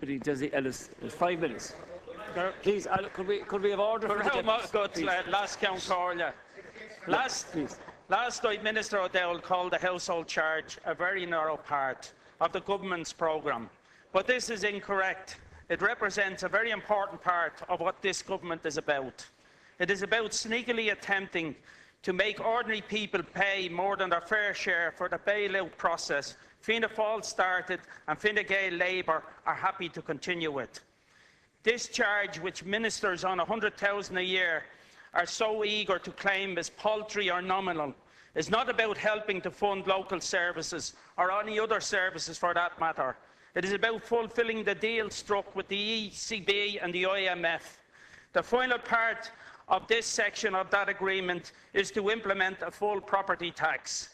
Deputy Dessie Ellis. 5 minutes. Please, could we have order for the last count call. Last night, Minister O'Dowd called the household charge a very narrow part of the government's programme. But this is incorrect. It represents a very important part of what this government is about. It is about sneakily attempting to make ordinary people pay more than their fair share for the bailout process Fianna Fáil started and Fine Gael Labour are happy to continue with. This charge, which ministers on 100,000 a year are so eager to claim as paltry or nominal, is not about helping to fund local services or any other services for that matter. It is about fulfilling the deal struck with the ECB and the IMF. The final part of this section of that agreement is to implement a full property tax.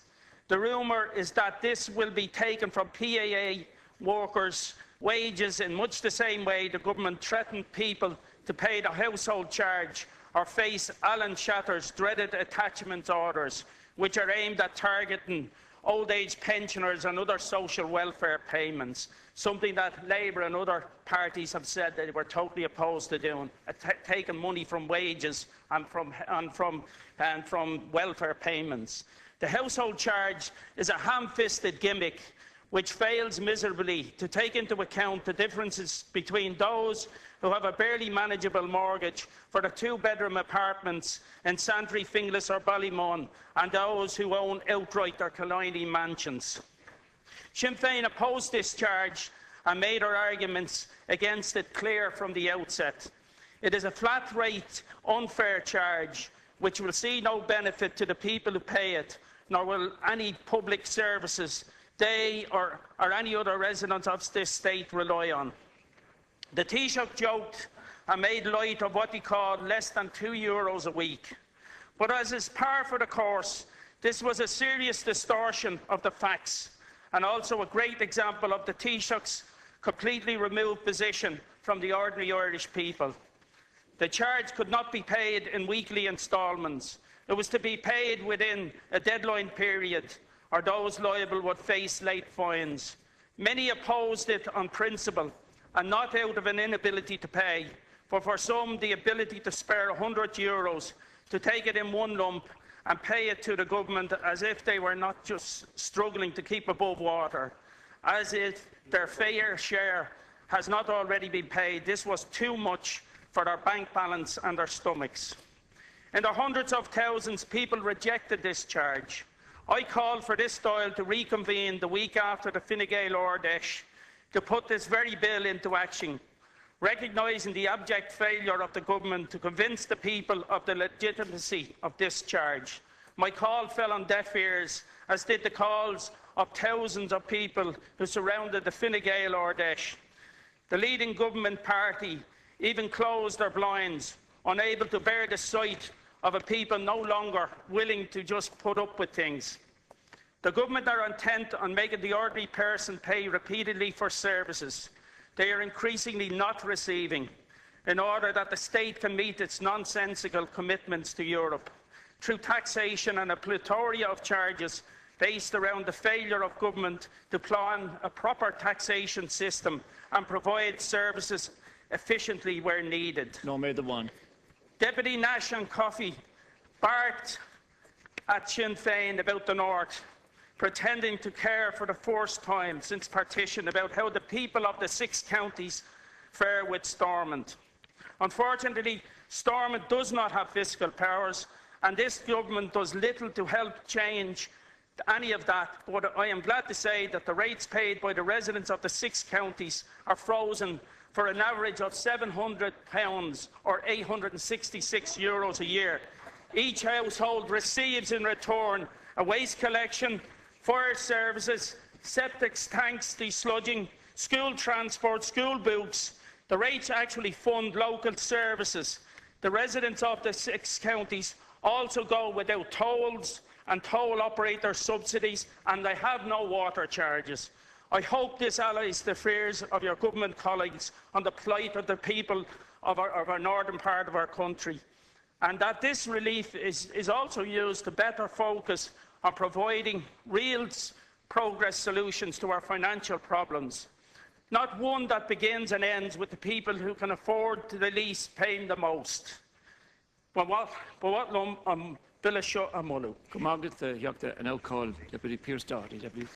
The rumour is that this will be taken from PAA workers' wages in much the same way the government threatened people to pay the household charge or face Alan Shatter's dreaded attachment orders, which are aimed at targeting old age pensioners and other social welfare payments, something that Labour and other parties have said they were totally opposed to doing, taking money from wages and from welfare payments. The household charge is a ham-fisted gimmick which fails miserably to take into account the differences between those who have a barely manageable mortgage for the two-bedroom apartments in Santry, Finglas or Ballymun and those who own outright their Killiney mansions. Sinn Féin opposed this charge and made our arguments against it clear from the outset. It is a flat-rate, unfair charge which will see no benefit to the people who pay it, nor will any public services they or any other residents of this state rely on. The Taoiseach joked and made light of what he called less than €2 a week. But as is par for the course, this was a serious distortion of the facts and also a great example of the Taoiseach's completely removed position from the ordinary Irish people. The charge could not be paid in weekly instalments. It was to be paid within a deadline period, or those liable would face late fines. Many opposed it on principle and not out of an inability to pay, but for some the ability to spare €100 to take it in one lump and pay it to the government as if they were not just struggling to keep above water, as if their fair share has not already been paid. This was too much for their bank balance and their stomachs. In the hundreds of thousands, people rejected this charge. I called for this Dáil to reconvene the week after the Fine Gael Ordesh to put this very bill into action, recognising the abject failure of the government to convince the people of the legitimacy of this charge. My call fell on deaf ears, as did the calls of thousands of people who surrounded the Fine Gael Ordesh. The leading government party even closed their blinds, unable to bear the sight of a people no longer willing to just put up with things. The government are intent on making the ordinary person pay repeatedly for services they are increasingly not receiving in order that the state can meet its nonsensical commitments to Europe. Through taxation and a plethora of charges based around the failure of government to plan a proper taxation system and provide services efficiently where needed. No, made the one. Deputy Nash and Coffey barked at Sinn Féin about the North, pretending to care for the first time since partition about how the people of the 6 counties fare with Stormont. Unfortunately, Stormont does not have fiscal powers, and this government does little to help change any of that, but I am glad to say that the rates paid by the residents of the 6 counties are frozen for an average of £700 or €866 a year. Each household receives in return a waste collection, fire services, septic tanks desludging, school transport, school books. The rates actually fund local services. The residents of the 6 counties also go without tolls and toll operator subsidies, and they have no water charges. I hope this allies the fears of your government colleagues on the plight of the people of our northern part of our country, and that this relief is also used to better focus on providing real progress solutions to our financial problems. Not one that begins and ends with the people who can afford the least paying the most. But what Bill Shut and Mullu. Come on, get the Yocta and I'll call Deputy Pierce Doherty, Deputy.